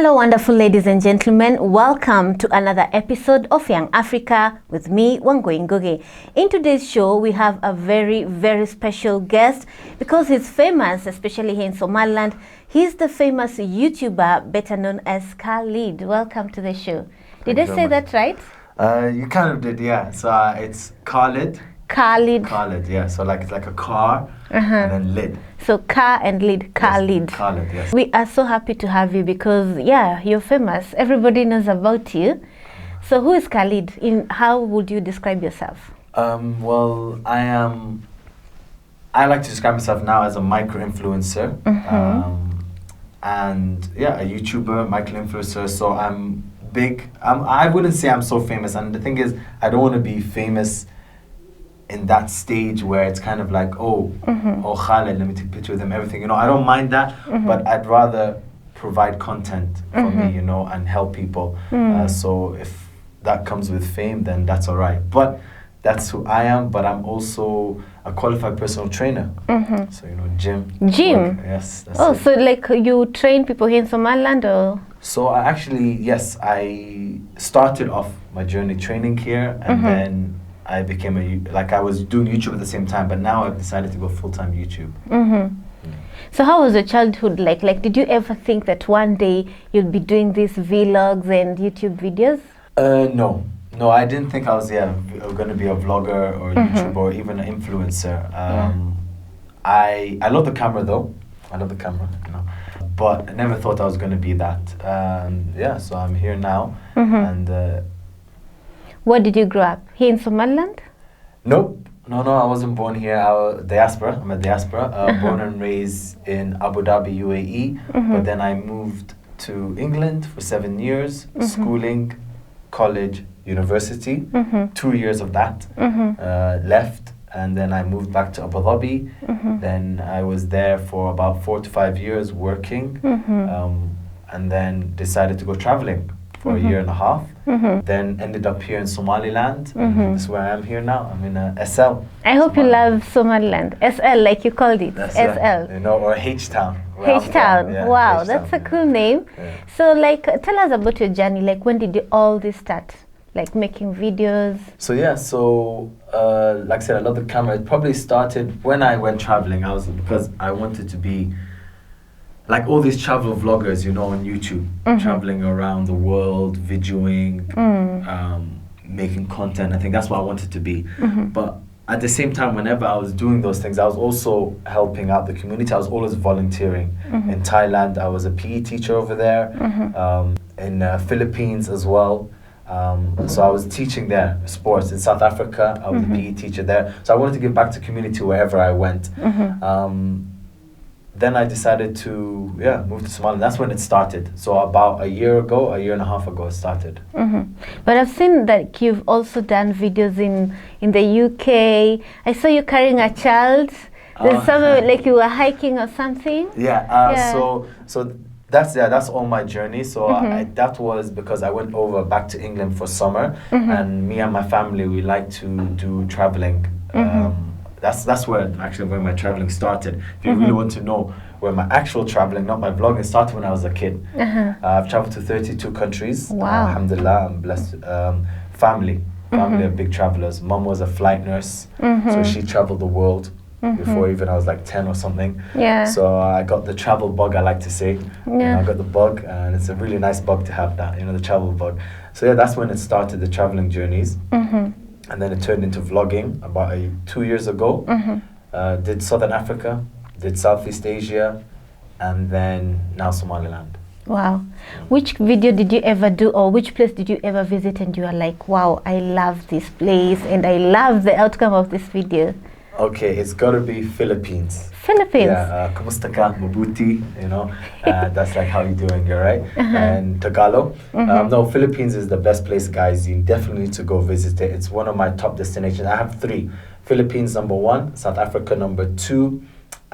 Hello, wonderful ladies and gentlemen. Welcome to another episode of Young Africa with me, Wangui Ngugi. In today's show, we have a very, very special guest because he's famous, especially here in Somaliland. He's the famous YouTuber, better known as Khalid. Welcome to the show. Did I say that right? You kind of did, yeah. So it's Khalid. Khalid. Khalid, yeah. So it's like a car and then lid. So car and lid, Khalid. Yes, Khalid, yes. We are so happy to have you because, yeah, you're famous. Everybody knows about you. So who is Khalid? How would you describe yourself? Well, I like to describe myself now as a micro-influencer. And yeah, a YouTuber, micro-influencer. So I'm big. I wouldn't say I'm so famous. And the thing is, I don't want to be famous in that stage where it's kind of like, oh Khaled, let me take a picture with him, everything, I don't mind that, but I'd rather provide content for me, and help people. So if that comes with fame, then that's all right. But that's who I am, but I'm also a qualified personal trainer. So, gym. Gym? Work, yes. That's it. So like you train people here in Somaliland or? So I started off my journey training here, and then I became I was doing YouTube at the same time, but now I've decided to go full-time YouTube. So how was your childhood like? Like, did you ever think that one day you'll be doing these vlogs and YouTube videos? No, I didn't think I was going to be a vlogger or YouTuber or even an influencer. I love the camera though. I love the camera, but I never thought I was going to be that. So I'm here now, and. Where did you grow up? Here in Somaliland? Nope. No, I wasn't born here. I'm a diaspora. Born and raised in Abu Dhabi, UAE. But then I moved to England for 7 years, schooling, college, university. 2 years of that. Left, and then I moved back to Abu Dhabi. Then I was there for about 4 to 5 years working, and then decided to go traveling for a year and a half. Then ended up here in Somaliland. That's where I am here now. I'm in SL. I hope you love Somaliland. SL, like you called it. That's SL. Right. Or H-Town. H-Town. Yeah, wow, H-Town, that's a cool name. Yeah. So tell us about your journey. Like, when did all this start? Like making videos? So like I said, I love the camera. It probably started when I went traveling. Because I wanted to be like all these travel vloggers, on YouTube, traveling around the world, videoing, making content. I think that's what I wanted to be. But at the same time, whenever I was doing those things, I was also helping out the community. I was always volunteering. In Thailand, I was a PE teacher over there. In Philippines as well. So I was teaching there, sports. In South Africa, I was a PE teacher there. So I wanted to give back to community wherever I went. Then I decided to move to Somalia. That's when it started. So about a year and a half ago, it started. But I've seen that you've also done videos in the UK. I saw you carrying a child. There's somewhere like you were hiking or something. So that's all my journey. So that was because I went over back to England for summer, and me and my family, we like to do traveling. That's where my traveling started. If you really want to know where my actual traveling, not my vlogging, started when I was a kid. I've traveled to 32 countries. Wow. Alhamdulillah, I'm blessed. Family are big travelers. Mom was a flight nurse, so she traveled the world before even I was like 10 or something. Yeah. So I got the travel bug, I like to say. I got the bug, and it's a really nice bug to have that, the travel bug. So that's when it started, the traveling journeys. And then it turned into vlogging about 2 years ago. Did Southern Africa, did Southeast Asia, and then now Somaliland. Wow. Which video did you ever do, or which place did you ever visit and you are like, wow, I love this place and I love the outcome of this video? Okay, it's got to be Philippines. Philippines? Yeah, Kumusta ka, Mabuti, that's like how you doing, you're right? And Tagalog. No, Philippines is the best place, guys. You definitely need to go visit it. It's one of my top destinations. I have 3. Philippines #1, South Africa #2,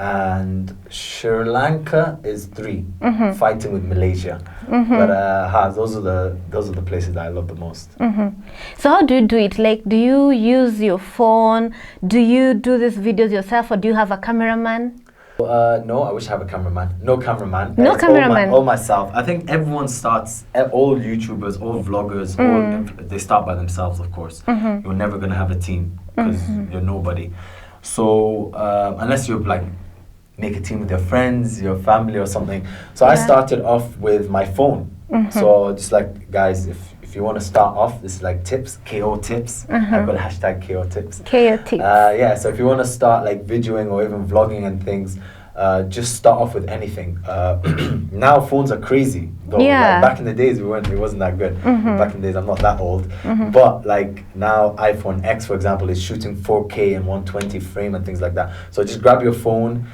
and Sri Lanka is 3, fighting with Malaysia. But those are the places that I love the most. So how do you do it? Like, do you use your phone? Do you do these videos yourself, or do you have a cameraman? No, I wish I have a cameraman. No cameraman. No It's cameraman. all myself. I think everyone starts, all YouTubers, all vloggers, they start by themselves, of course. You're never going to have a team because you're nobody. So unless you're like, make a team with your friends, your family or something. So I started off with my phone. So just like, guys, if you want to start off, this is like tips, KO tips. I've got a hashtag KO tips. KO tips. Yeah, so if you want to start like videoing or even vlogging and things, just start off with anything. Now phones are crazy. Though, like back in the days, it wasn't that good. Back in the days, I'm not that old. But like now, iPhone X, for example, is shooting 4K and 120 frame and things like that. So just grab your phone.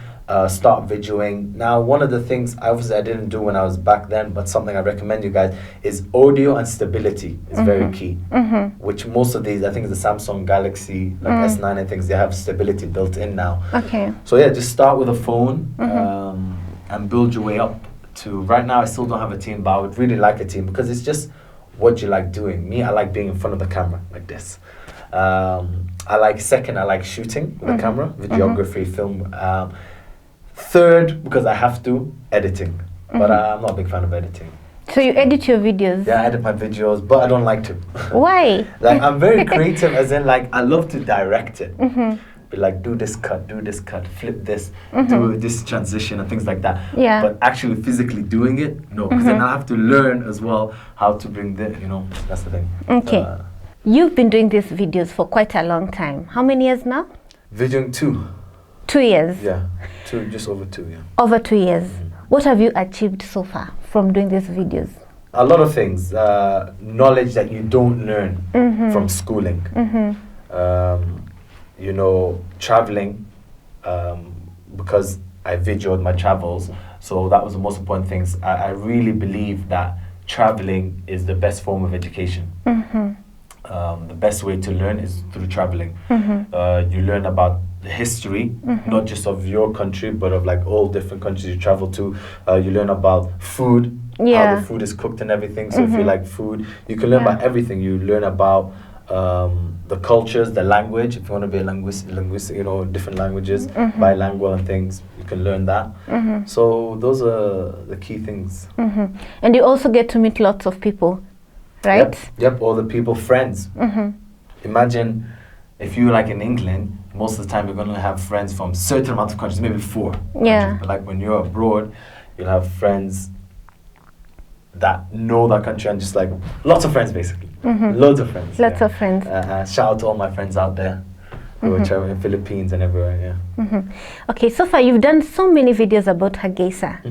Start videoing. Now, one of the things I didn't do when I was back then, but something I recommend you guys is audio and stability is very key. Which most of these, I think, is the Samsung Galaxy like S9 and things, they have stability built in now. Okay. So yeah, just start with a phone and build your way up to. Right now, I still don't have a team, but I would really like a team because it's just what you like doing. Me, I like being in front of the camera like this. I like shooting with the camera, videography, film. Third, because I have to, editing. But I'm not a big fan of editing. So you edit your videos? Yeah, I edit my videos, but I don't like to. Why? Like, I'm very creative, as in, like, I love to direct it. Be like, do this cut, flip this, do this transition and things like that. Yeah. But actually physically doing it, no. Because then I have to learn as well how to bring the, that's the thing. Okay. You've been doing these videos for quite a long time. How many years now? Videoing 2. 2 years? Yeah, just over 2, yeah. Over 2 years. What have you achieved so far from doing these videos? A lot of things. Knowledge that you don't learn from schooling. Traveling, because I videoed my travels. So that was the most important things. I really believe that traveling is the best form of education. The best way to learn is through traveling. You learn about the history, not just of your country, but of like all different countries you travel to. You learn about food, how the food is cooked and everything. So if you like food, you can learn about everything. You learn about the cultures, the language. If you want to be a linguist, different languages, bilingual and things, you can learn that. So those are the key things. And you also get to meet lots of people, right? Yep, all the people, friends. Imagine if you're like in England, most of the time you're going to have friends from certain amount of countries, maybe 4 countries. But like when you're abroad, you'll have friends that know that country and just like lots of friends basically. Loads of friends. Lots of friends. Shout out to all my friends out there who are traveling in Philippines and everywhere, Okay, so far you've done so many videos about Hargeisa.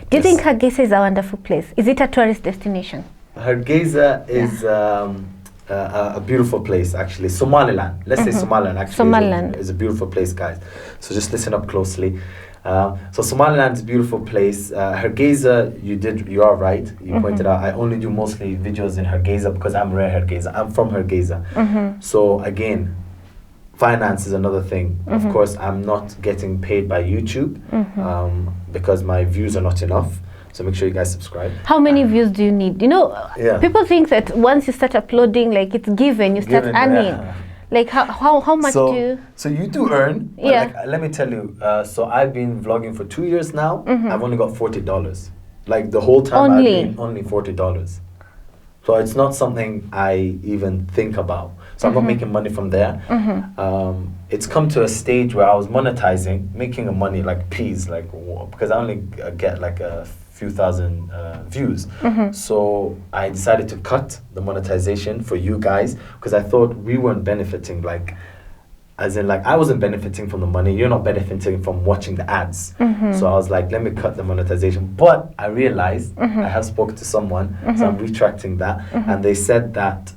Do you think Hargeisa is a wonderful place? Is it a tourist destination? Hargeisa is a beautiful place, actually. Somaliland. Let's say Somaliland actually Somaliland is a beautiful place, guys. So just listen up closely. So Somaliland is a beautiful place. Hargeisa, you are right. You pointed out, I only do mostly videos in Hargeisa because I'm Hargeisa. I'm from Hargeisa. So again, finance is another thing. Of course, I'm not getting paid by YouTube because my views are not enough. So make sure you guys subscribe. How many views do you need? People think that once you start uploading, like it's given, you start earning. Like how much do you? So you do earn. Like, let me tell you. So I've been vlogging for 2 years now. I've only got $40. Like the whole time I've been only $40. So it's not something I even think about. So I'm not making money from there. It's come to a stage where I was monetizing, making money like peas, like because I only get like a few thousand views. So I decided to cut the monetization for you guys because I thought we weren't benefiting, like as in like I wasn't benefiting from the money, you're not benefiting from watching the ads. So I was like, let me cut the monetization. But I realized I have spoken to someone, so I'm retracting that, and they said that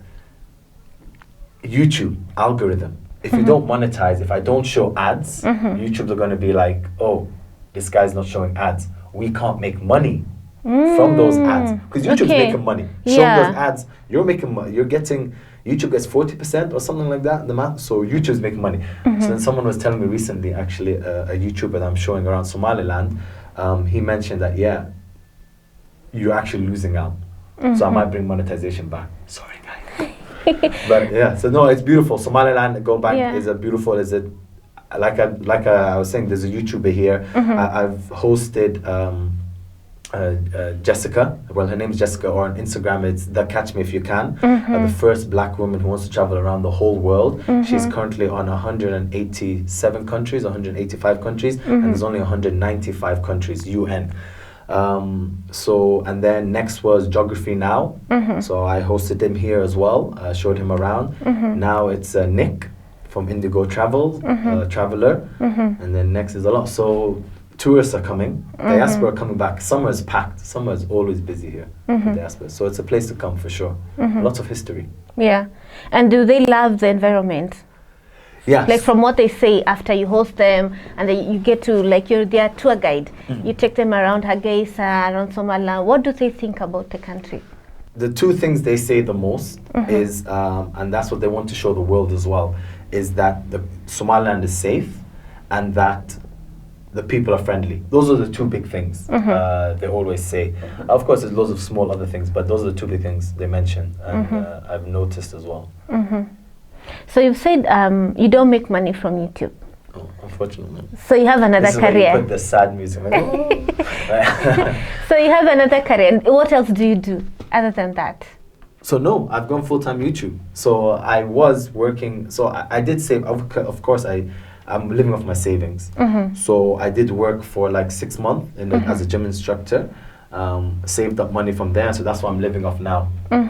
YouTube algorithm, if you don't monetize, if I don't show ads, YouTube are going to be like, oh, this guy's not showing ads, we can't make money from those ads because YouTube's making money. Showing those ads, you're making money. You're getting, YouTube gets 40% or something like that, the math. So YouTube's making money. So then someone was telling me recently, actually, a YouTuber that I'm showing around Somaliland, he mentioned that you're actually losing out. So I might bring monetization back. Sorry, guys. But yeah, so no, it's beautiful. Somaliland, go back, is a beautiful, I was saying, there's a YouTuber here. I've hosted Jessica. Well, her name is Jessica, or on Instagram it's the Catch Me If You Can. The first black woman who wants to travel around the whole world. She's currently on 187 countries, 185 countries, and there's only 195 countries, UN. And then next was Geography Now. So I hosted him here as well, showed him around. Now it's Nick from Indigo Traveler. And then next is a lot. So tourists are coming, diaspora are coming back. Summer is packed. Summer is always busy here, diaspora. So it's a place to come for sure. Lots of history. Yeah. And do they love the environment? Yes. Like from what they say after you host them, and then you get to, like, you're their tour guide. You take them around Hargeisa, around Somaliland. What do they think about the country? The two things they say the most is, and that's what they want to show the world as well, is that the Somaliland is safe and that the people are friendly. Those are the two big things they always say. Of course, there's loads of small other things, but those are the two big things they mention, and I've noticed as well. So you've said you don't make money from YouTube. Oh, unfortunately. So you have another this is career. Where you put the sad music. Like, So you have another career. What else do you do other than that? So no, I've gone full-time YouTube. So I was working. So I did save. Of course, I'm living off my savings. So I did work for like 6 months as a gym instructor. Saved up money from there, so that's what I'm living off now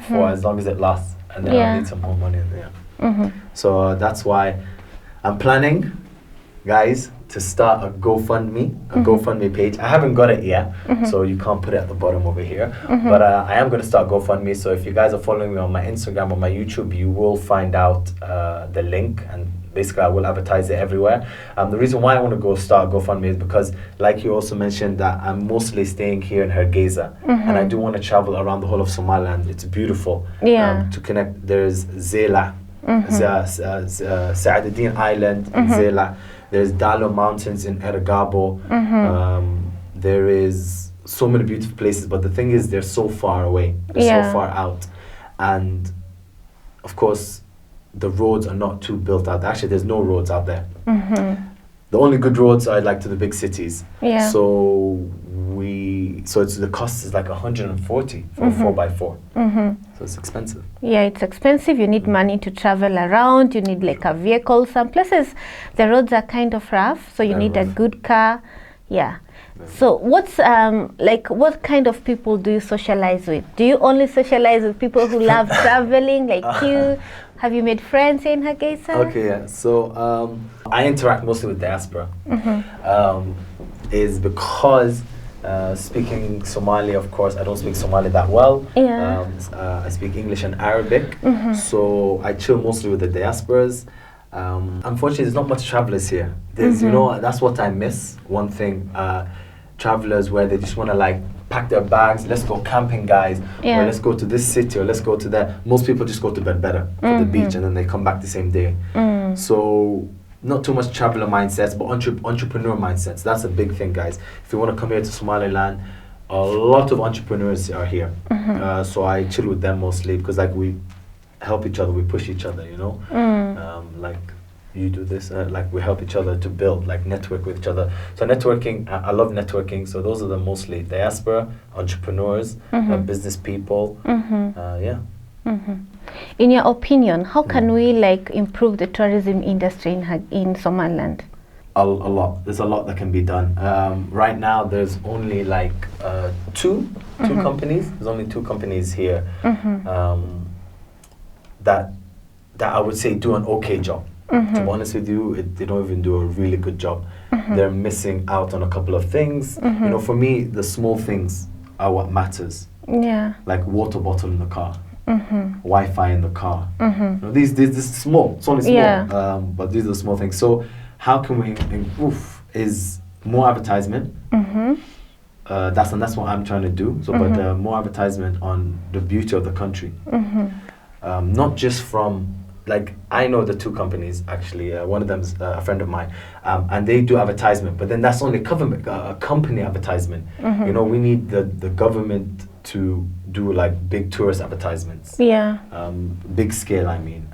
for as long as it lasts, and then I need some more money in there. So that's why I'm planning, guys, to start a GoFundMe page. I haven't got it yet, so you can't put it at the bottom over here. But I am going to start GoFundMe. So if you guys are following me on my Instagram or my YouTube, you will find out the link, and basically I will advertise it everywhere. The reason why I want to start GoFundMe is because, like you also mentioned, that I'm mostly staying here in Hargeisa, and I do want to travel around the whole of Somaliland. It's beautiful. To connect. There's Zela, Saaduddin Island in Zela. There's Dalo Mountains in Erigabo. There is so many beautiful places, but the thing is, they're so far away. They're so far out, and of course, the roads are not too built out. Actually, there's no roads out there. The only good roads are like to the big cities. So the cost is like 140 for a 4x4. So it's expensive. Yeah, it's expensive. You need money to travel around. You need like a vehicle. Some places the roads are kind of rough, so you need a good car. So what's what kind of people do you socialize with? Do you only socialize with people who love traveling like you? Have you made friends in Hargeisa? Okay, yeah. So I interact mostly with diaspora. Is because speaking Somali, of course, I don't speak Somali that well. I speak English and Arabic. So I chill mostly with the diasporas. Unfortunately, there's not much travelers here. There's, that's what I miss. One thing, travelers where they just want to like pack their bags, let's go camping, guys, or let's go to this city, or let's go to that. Most people just go to bed better for the beach, and then they come back the same day. So not too much traveler mindsets, but entrepreneur mindsets. That's a big thing, guys. If you want to come here to Somaliland, a lot of entrepreneurs are here. So I chill with them mostly because like we help each other, we push each other, like you do this, like we help each other to build, like network with each other. So networking, I love networking. So those are the mostly diaspora, entrepreneurs, business people. In your opinion, how can we like improve the tourism industry in Somaliland? A lot. There's a lot that can be done. Right now, there's only like two companies. There's only 2 companies here that I would say do an okay job. To be honest with you, they don't even do a really good job. They're missing out on a couple of things. For me, the small things are what matters. Like water bottle in the car, Wi-Fi in the car. This is small. It's only small, but these are the small things. So how can we improve? Is more advertisement. That's what I'm trying to do. So, but more advertisement on the beauty of the country. Not just from. Like, I know the 2 companies, actually. One of them is a friend of mine, and they do advertisement, but then that's only company advertisement. We need the government to do like big tourist advertisements. Big scale, I mean.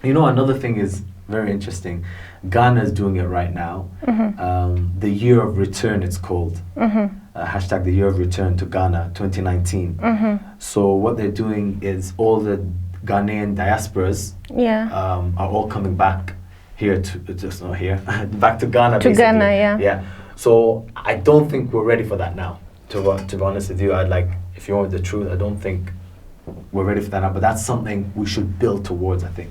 Another thing is very interesting. Ghana is doing it right now. The Year of Return, it's called. Hashtag the Year of Return to Ghana 2019. So what they're doing is all the Ghanaian diasporas are all coming back here to just not here back to Ghana. To basically. Ghana, Yeah. So I don't think we're ready for that now. To be honest with you, I'd like, if you want the truth, I don't think we're ready for that now. But that's something we should build towards, I think.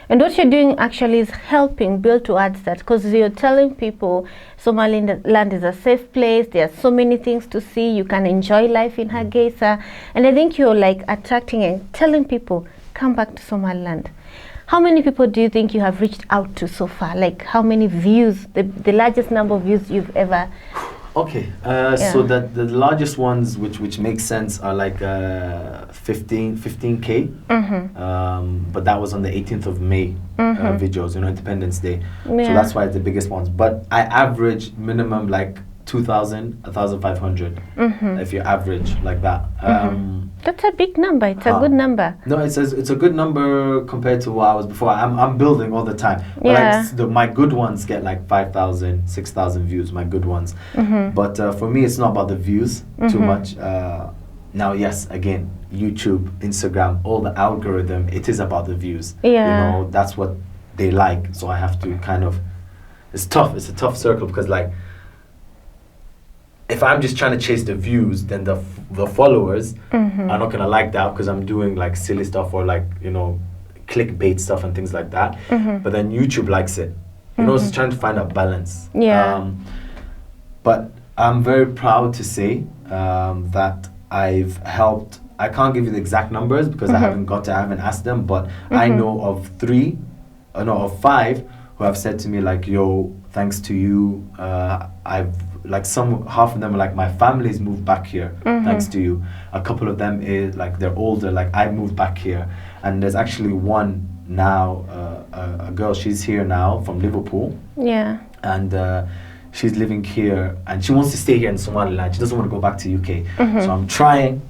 And what you're doing actually is helping build towards that, because you're telling people Somaliland is a safe place. There are so many things to see. You can enjoy life in Hargeisa. And I think you're like attracting and telling people, come back to Somaliland. How many people do you think you have reached out to so far? Like how many views, the largest number of views you've ever? Okay, so the largest ones, which makes sense, are like 15K. But that was on the 18th of May videos, Independence Day. So that's why it's the biggest ones. But I average minimum like 2,000, 1,500. If you average like that. That's a big number. It's a good number. No, it's a good number compared to what I was before. I'm building all the time. But like my good ones get like 5,000, 6,000 views. My good ones. But for me, it's not about the views too much. Now, yes, again, YouTube, Instagram, all the algorithm. It is about the views. That's what they like. So I have to kind of. It's tough. It's a tough circle because like. If I'm just trying to chase the views, then the followers are not gonna like that because I'm doing like silly stuff or like clickbait stuff and things like that. But then YouTube likes it. It's trying to find a balance. But I'm very proud to say that I've helped. I can't give you the exact numbers because I haven't asked them. But I know of 5 who have said to me like, "Yo, thanks to you, I've." Like half of them are like my family's moved back here thanks to you. A couple of them is like they're older, like I moved back here. And there's actually one now, a girl, she's here now from Liverpool. And she's living here and she wants to stay here in Somaliland. She doesn't want to go back to UK. So I'm trying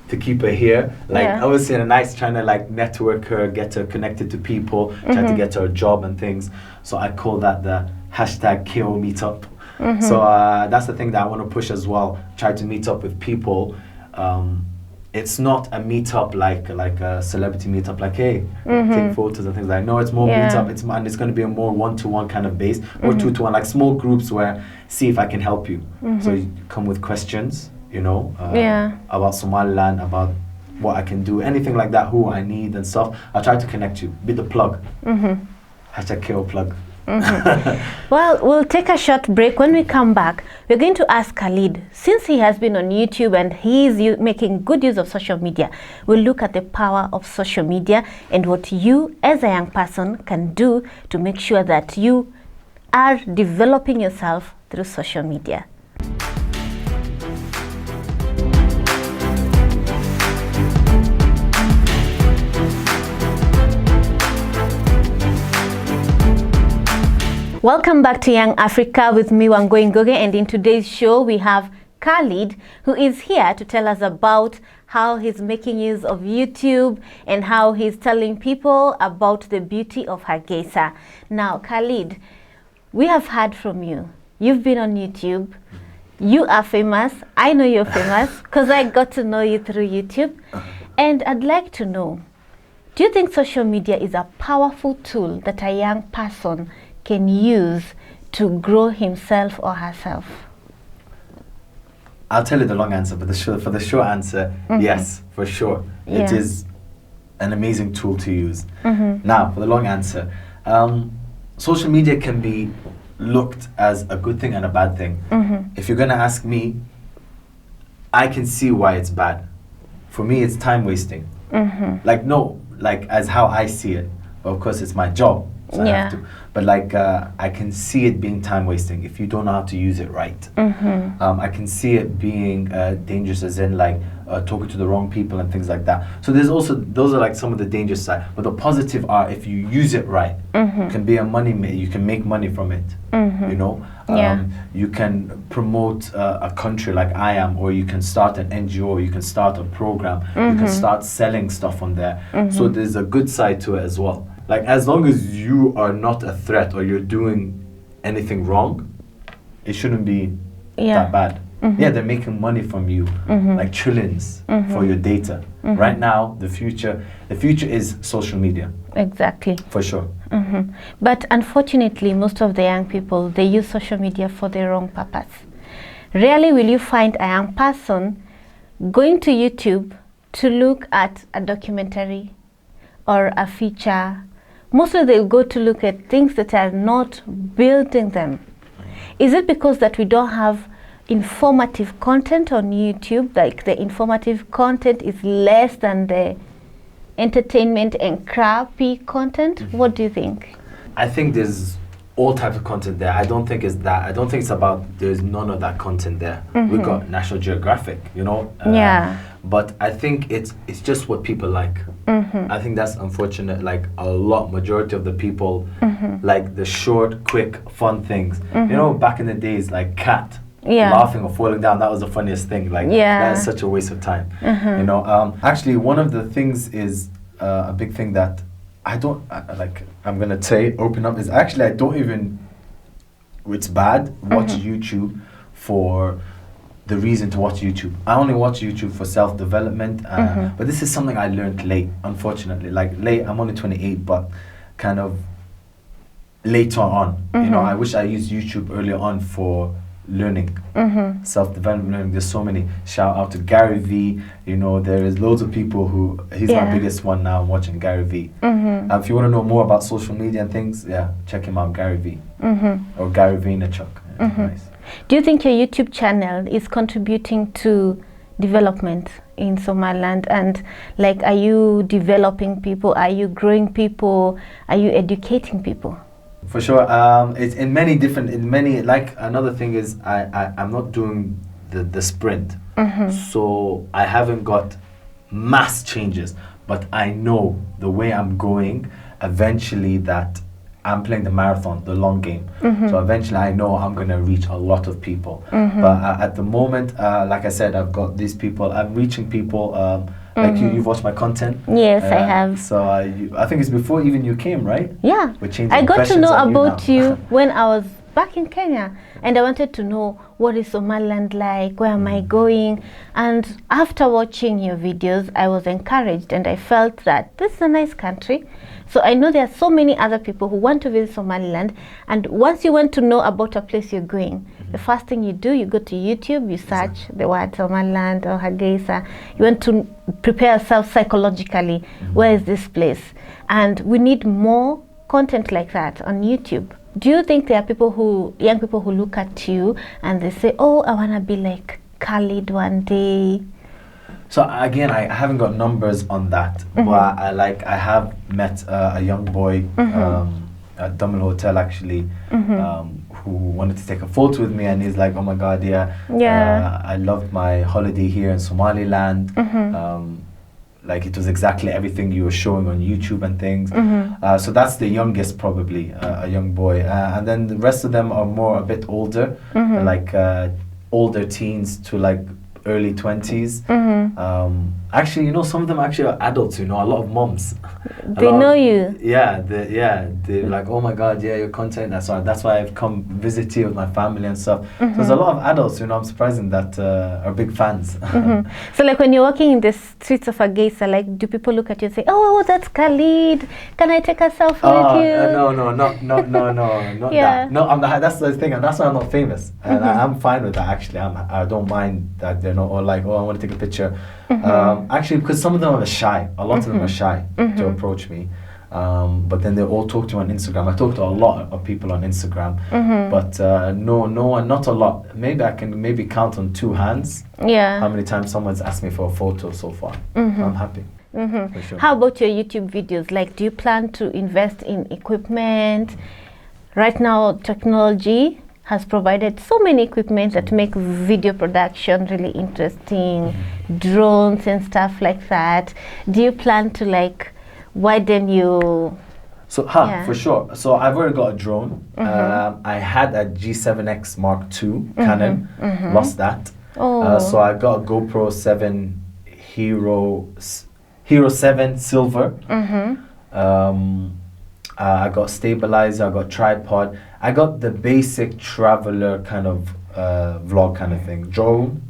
to keep her here, like obviously trying to like network her, get her connected to people, trying to get her a job and things. So I call that the hashtag KO meetup. So that's the thing that I want to push as well. Try to meet up with people. It's not a meetup like a celebrity meetup, like hey, take photos and things like. No, it's more meetup. It's going to be a more one-to-one kind of base, or 2-to-1, like small groups where see if I can help you. So you come with questions, about Somaliland, about what I can do, anything like that, who I need and stuff. I'll try to connect you. Be the plug. Hashtag KO plug. Well, we'll take a short break. When we come back, we're going to ask Khalid, since he has been on YouTube and he is making good use of social media, we'll look at the power of social media and what you as a young person can do to make sure that you are developing yourself through social media. Welcome back to Young Africa with me, Wangui, and in today's show we have Khalid, who is here to tell us about how he's making use of YouTube and how he's telling people about the beauty of Hargeisa. Now, Khalid, we have heard from you. You've been on YouTube. You are famous. I know you're famous because I got to know you through YouTube. And I'd like to know, do you think social media is a powerful tool that a young person can use to grow himself or herself? I'll tell you the long answer, but for the short answer, yes, for sure. It is an amazing tool to use. Now, for the long answer, social media can be looked as a good thing and a bad thing. If you're going to ask me, I can see why it's bad. For me, it's time wasting. Like as how I see it. But of course, it's my job. So I have to. But like I can see it being time wasting if you don't know how to use it right. I can see it being dangerous, as in like talking to the wrong people and things like that. So there's also, those are like some of the dangerous side. But the positive are, if you use it right, it can be a you can make money from it. You can promote a country like I am, or you can start an NGO, you can start a program, you can start selling stuff on there. So there's a good side to it as well. Like, as long as you are not a threat or you're doing anything wrong, it shouldn't be that bad. Yeah, they're making money from you, like trillions for your data. Right now, the future is social media. Exactly. For sure. But unfortunately, most of the young people, they use social media for the wrong purpose. Rarely will you find a young person going to YouTube to look at a documentary or a feature. Mostly they'll go to look at things that are not building them. Is it because that we don't have informative content on YouTube? Like the informative content is less than the entertainment and crappy content? What do you think? I think there's all types of content there. I don't think it's that. I don't think it's about there's none of that content there. We've got National Geographic, you know. But I think it's just what people like. I think that's unfortunate. Like majority of the people like the short, quick, fun things. You know, back in the days, like Cat. Laughing or falling down, that was the funniest thing. Like that is such a waste of time. You know, actually one of the things is a big thing that I don't like. I'm gonna say open up is actually I don't even. It's bad. Watch YouTube for the reason to watch YouTube. I only watch YouTube for self-development. But this is something I learned late, unfortunately. Like late. I'm only 28, but kind of later on. You know, I wish I used YouTube earlier on for learning, self-development learning. There's so many. Shout out to Gary V. You know, there is loads of people who he's my biggest one now. I'm watching Gary V. If you want to know more about social media and things, check him out, Gary V. Or Gary Vaynerchuk. Nice. Do you think your YouTube channel is contributing to development in Somaliland? And like, are you developing people? Are you growing people? Are you educating people? For sure. It's in many, like another thing is I'm not doing the sprint. So I haven't got mass changes, but I know the way I'm going, eventually that I'm playing the marathon, the long game. So eventually I know I'm going to reach a lot of people. But at the moment, like I said, I've got these people, I'm reaching people. Like you've watched my content? Yes, I have. So I think it's before even you came, right? Yeah. I got to know about you when I was back in Kenya, and I wanted to know what is Somaliland like, where am I going? And after watching your videos, I was encouraged and I felt that this is a nice country. So I know there are so many other people who want to visit Somaliland, and once you want to know about a place you're going, the first thing you do, you go to YouTube, you search the word Somaliland or Hargeisa. You want to prepare yourself psychologically. Where is this place? And we need more content like that on YouTube. Do you think there are young people who look at you and they say, oh, I want to be like Khalid one day? So again, I haven't got numbers on that, but I have met a young boy at Dummel Hotel actually, who wanted to take a photo with me, and he's like, oh my God, I loved my holiday here in Somaliland. Like it was exactly everything you were showing on YouTube and things. So that's the youngest, probably a young boy, and then the rest of them are a bit older, like older teens to like early 20s. Actually, you know, some of them actually are adults, you know, a lot of moms. They know you. Yeah, they're like, oh my God, your content, that's why I've come visit you with my family and stuff. So there's a lot of adults, you know, I'm surprised that are big fans. So like when you're walking in the streets of Hargeisa, like do people look at you and say, oh, that's Khalid, can I take a selfie with you? No, not that. No, I'm not, that's the thing, and that's why I'm not famous. And I'm fine with that, actually. I don't mind that they're not all like, oh, I want to take a picture. Actually, because some of them are shy. A lot of them are shy to approach me. But then they all talk to me on Instagram. I talk to a lot of people on Instagram, but no one, not a lot. Maybe I can count on two hands how many times someone's asked me for a photo so far. I'm happy. For sure. How about your YouTube videos? Like, do you plan to invest in equipment? Right now, technology has provided so many equipment that make video production really interesting, drones and stuff like that. Do you plan to like widen you? So, for sure. So I've already got a drone. I had a G7X Mark II Canon, lost that. So I got a GoPro 7 Hero 7 Silver. I got stabilizer, I got tripod, I got the basic traveler kind of vlog kind of thing. Drone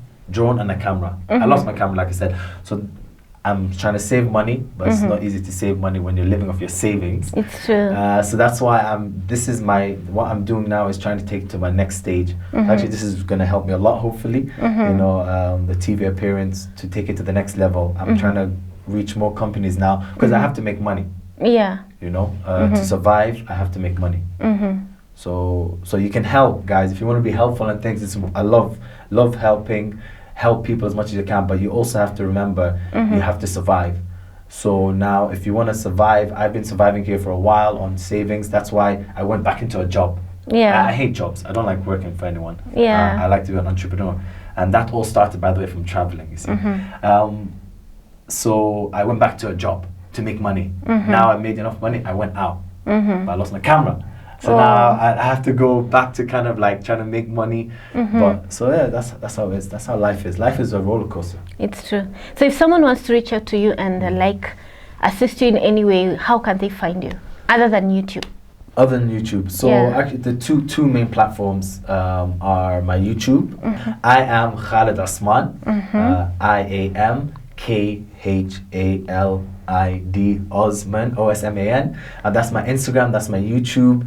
and a camera. I lost my camera, like I said. So I'm trying to save money, but it's not easy to save money when you're living off your savings. It's true. So that's why what I'm doing now is trying to take it to my next stage. Actually, this is going to help me a lot, hopefully. You know, the TV appearance, to take it to the next level. I'm trying to reach more companies now because I have to make money. Yeah. You know, to survive, I have to make money. So you can help, guys. If you want to be helpful and things, I love help people as much as you can, but you also have to remember you have to survive. So now, if you want to survive, I've been surviving here for a while on savings. That's why I went back into a job. Yeah. I hate jobs. I don't like working for anyone. Yeah. I like to be an entrepreneur. And that all started, by the way, from traveling, you see. So I went back to a job to make money. Now I made enough money, I went out. But I lost my camera. So now I have to go back to kind of like trying to make money. But so yeah, that's how it is. That's how life is. Life is a roller coaster. It's true. So if someone wants to reach out to you and like assist you in any way, how can they find you other than YouTube? Other than YouTube, so actually the two main platforms are my YouTube. I am Khalid Osman. IAM KHALID Osman, OSMAN. That's my Instagram, that's my YouTube.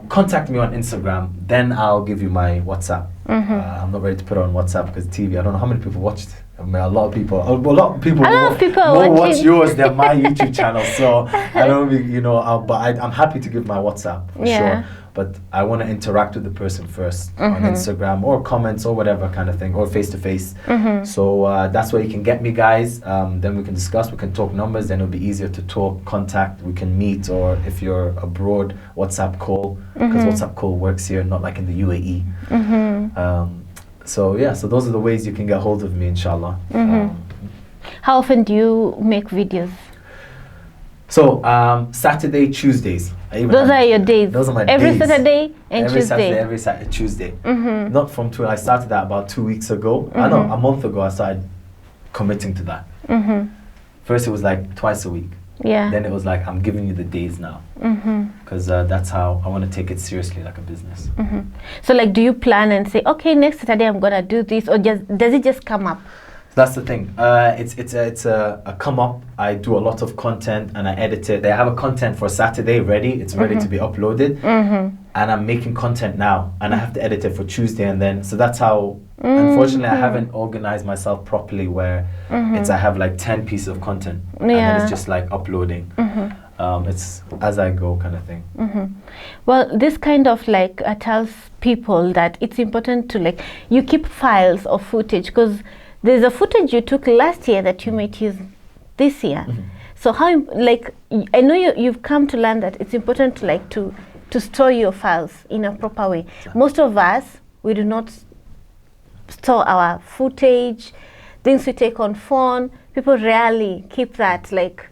Contact me on Instagram, then I'll give you my WhatsApp. I'm not ready to put it on WhatsApp because TV, I don't know how many people watched it. I mean, a lot of people more watch yours than my YouTube channel. So I don't, you know, but I'm happy to give my WhatsApp for sure. But I want to interact with the person first on Instagram or comments or whatever kind of thing, or face to face. So that's where you can get me, guys. Then we can discuss, we can talk numbers, then it'll be easier to talk, contact, we can meet, or if you're abroad, WhatsApp call, because WhatsApp call works here, not like in the UAE. So yeah, so those are the ways you can get hold of me, inshallah. How often do you make videos? So Saturday, Tuesdays. Those are your days? Those are my every days. Saturday and every Tuesday? Saturday, every Tuesday. Not from I started that about 2 weeks ago. I know, a month ago I started committing to that. First it was like twice a week. Yeah. Then it was like, I'm giving you the days now. Because that's how I want to take it seriously, like a business. So like, do you plan and say, okay, next Saturday I'm going to do this, or does it just come up? That's the thing. It's a come up. I do a lot of content and I edit it. I have a content for Saturday ready. It's ready to be uploaded. And I'm making content now and I have to edit it for Tuesday, and then so that's how. Unfortunately, I haven't organized myself properly where I have like 10 pieces of content and then it's just like uploading. It's as I go kind of thing. Well, this kind of like tells people that it's important to like you keep files of footage, because there's a footage you took last year that you might use this year. So how, like, I know you've come to learn that it's important to like to store your files in a proper way. Most of us, we do not store our footage, things we take on phone. People rarely keep that. Like,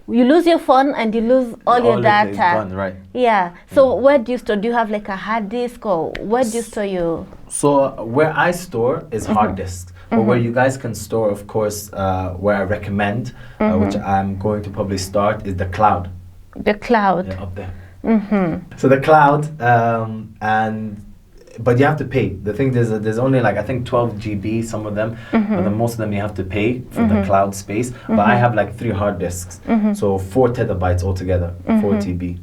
you lose your phone and you lose all your data. Is gone, right? Yeah. So where do you store? Do you have like a hard disk, or where do you store your? So where I store is hard disks. But where you guys can store, of course, where I recommend, which I'm going to probably start, is the cloud. The cloud. Yeah, up there. So the cloud, but you have to pay. The thing is, there's only like I think 12 GB, some of them, but then most of them you have to pay for the cloud space. But I have like 3 hard disks, so 4 terabytes altogether, 4 TB.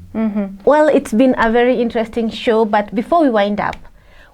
Well, it's been a very interesting show, but before we wind up,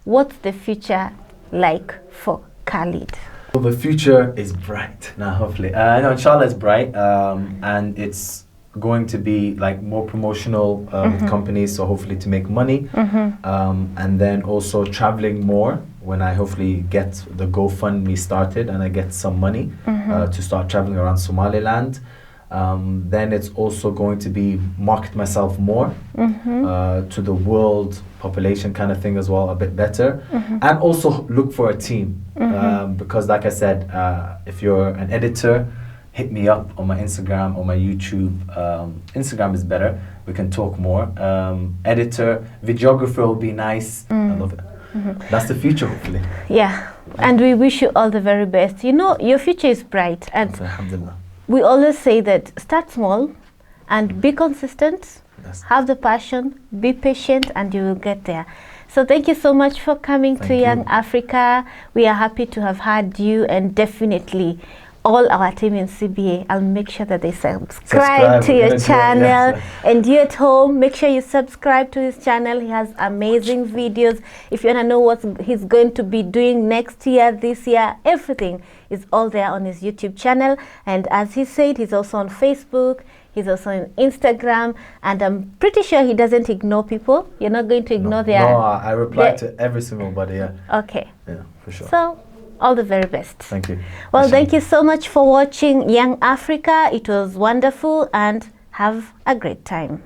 what's the future like for Khalid? Well, the future is bright now, hopefully. No, inshallah it's bright, and it's going to be like more promotional with companies, so hopefully to make money, and then also traveling more when I hopefully get the GoFundMe started and I get some money to start traveling around Somaliland. Then it's also going to be market myself more to the world population kind of thing as well, a bit better, and also look for a team, because like I said, if you're an editor, hit me up on my Instagram or my YouTube. Instagram is better, we can talk more. Editor, videographer will be nice. I love it. That's the future, hopefully. Yeah, and we wish you all the very best. You know, your future is bright, and Alhamdulillah. we always say that start small and be consistent. Yes. Have the passion, be patient, and you will get there. So thank you so much for coming to Young Africa. We are happy to have had you, and definitely all our team in CBA, I'll make sure that they subscribe to your channel. Yes. And you at home, make sure you subscribe to his channel. He has amazing videos. If you want to know what he's going to be doing next year, this year, everything is all there on his YouTube channel. And as he said, he's also on Facebook. He's also on Instagram, and I'm pretty sure he doesn't ignore people. You're not going to ignore their... No, I reply to every single body, yeah. Okay. Yeah, for sure. So, all the very best. Thank you. Well, thank you so much for watching Young Africa. It was wonderful, and have a great time.